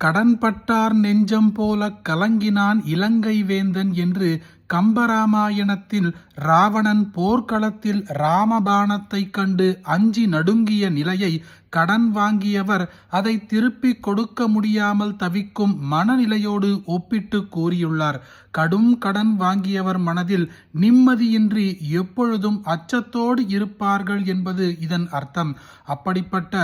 கடன்பட்டார் நெஞ்சம் போல கலங்கினான் இலங்கை வேந்தன் என்று கம்பராமாயணத்தில் ராவணன் போர்க்களத்தில் ராமபாணத்தைக் கண்டு அஞ்சி நடுங்கிய நிலையை கடன் வாங்கியவர் அதை திருப்பிக் கொடுக்க முடியாமல் தவிக்கும் மனநிலையோடு ஒப்பிட்டு கூறியுள்ளார். கடும் கடன் வாங்கியவர் மனதில் நிம்மதியின்றி எப்பொழுதும் அச்சத்தோடு இருப்பார்கள் என்பது இதன் அர்த்தம். அப்படிப்பட்ட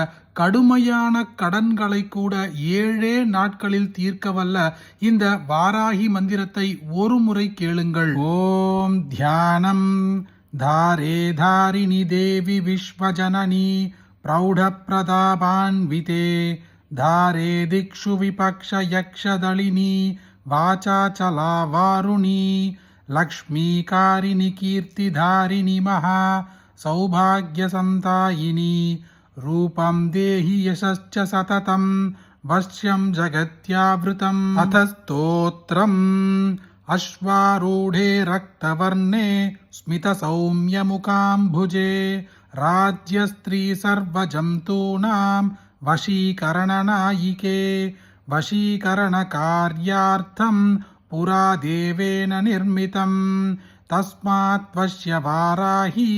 கடுமையான கடன்களை கூட 7 நாட்களில் தீர்க்கவல்ல இந்த வாராகி மந்திரத்தை ஒரு முறை கேளுங்கள். ஓம் தியானம் தாரே தாரிணி தேவி விஸ்வஜனனி பிரௌಢ பிரதாபான்விதே தாரே திக்ஷு விபக்ஷ யக்ஷதளினி வாசாச்சலா வாருணி லக்ஷ்மீகாரிணி கீர்த்திதாரிணி மகா சௌபாக்யசந்தாயினி ரூபம் தேஹி யசஸ்ச சததம் வஸ்யம் ஜகத்யாவ்ருதம். அத ஸ்தோத்ரம் அஸ்வாரூಢே ரக்தவர்ணே ஸ்மித சௌம்யமுகாம்புஜே ராஜ்யஸ்திரீ சர்வஜந்தூனாம் வசீகரணநாயிகே வசீகரணகார்யார்த்தம் புரா தேவேன நிர்மிதம். தஸ்மாத் வஷ்ய வாராஹி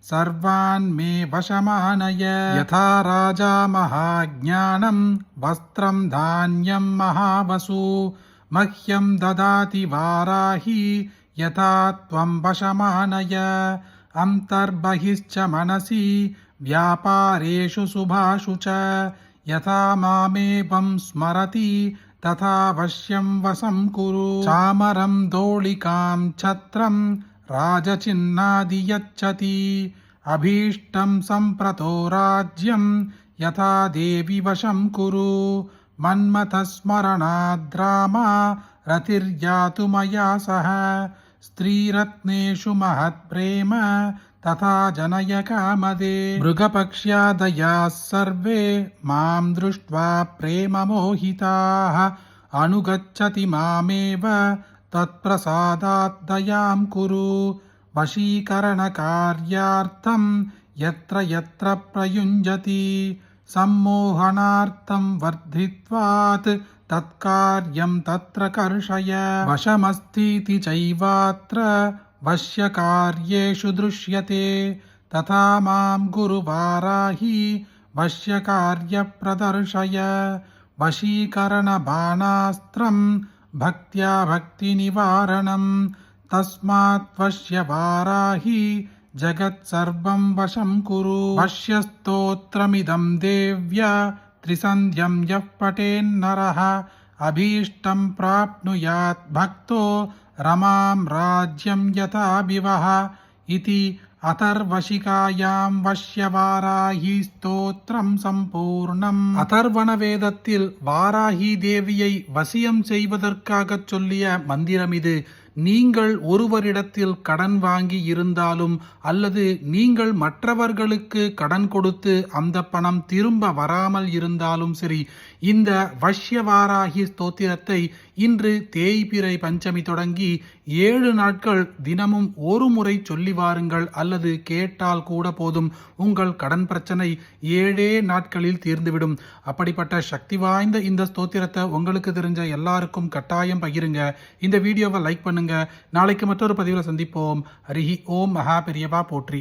சர்வான் மே வசமானய. யதா ராஜா மகாஜ்ஞானம் வஸ்திரம் தான்யம் மகாவசு மஹ்யம் ததாதி வாராஹி யதா த்வம் வசமானய. அந்தர்பஹிஷ்ச மனசி व्यापारेषु शुभाषु च यथा मामेवं स्मरति तथा वश्यं वशं कुरु. चामरं दोलिकां छत्रं राजचिह्नादि यच्छति अभीष्टं सम्प्रतो राज्यं यथा देवि वशं कुरु. मन्मथस्मरणाद्रामा रतिर्यातु मया सह स्त्रीरत्नेषु महत्प्रेम तथा जनय कामदे. मृगपक्ष्यादयाः सर्वे मां दृष्ट्वा प्रेममोहिताः अनुगच्छति मामेव तत्प्रसादात् दयां कुरु. वशीकरणकार्यार्थं यत्र यत्र प्रयुञ्जति सम्मोहनार्थं वर्धित्वात् तत्कार्यं तत्र कर्षय. वशमस्तीति चैवात्र वश्यकार्येषु दृश्यते तथा मां गुरु वाराहि वश्यकार्यप्रदर्शय. वशीकरणबाणास्त्रं भक्त्या भक्तिनिवारणं तस्मात् वश्य वाराहि जगत्सर्वं वशं कुरु. वश्यस्तोत्रमिदं देव्या त्रिसन्ध्यं यः पठेन्नरः अभीष्टं प्राप्नुयात् भक्तो रमां राज्यं यथा विवह इति अथर्वशिकायां वश्यवाराही ஸ்தோத்திரம் சம்பூர்ணம். அதர்வண வேதத்தில் வாராகி தேவியை வசியம் செய்வதற்காக சொல்லிய மந்திரம் இது. நீங்கள் ஒருவரிடத்தில் கடன் வாங்கி இருந்தாலும் அல்லது நீங்கள் மற்றவர்களுக்கு கடன் கொடுத்து அந்த பணம் திரும்ப வராமல் இருந்தாலும் சரி, இந்த வஷ்யவாராகி ஸ்தோத்திரத்தை இன்று தேய்பிறை பஞ்சமி தொடங்கி 7 நாட்கள் தினமும் ஒரு முறை சொல்லி வாருங்கள் அல்லது கேட்டால் கூட போதும். உங்கள் கடன் பிரச்சனை 7 நாட்களில் தீர்ந்துவிடும். அப்படிப்பட்ட சக்தி வாய்ந்த இந்த ஸ்தோத்திரத்தை உங்களுக்கு தெரிஞ்ச எல்லாருக்கும் கட்டாயம் பகிருங்க. இந்த வீடியோவை லைக் பண்ணுங்க. நாளைக்கு மற்றொரு பதிவில் சந்திப்போம். ஹரிஹி ஓம் மகா பெரியவா போற்றி.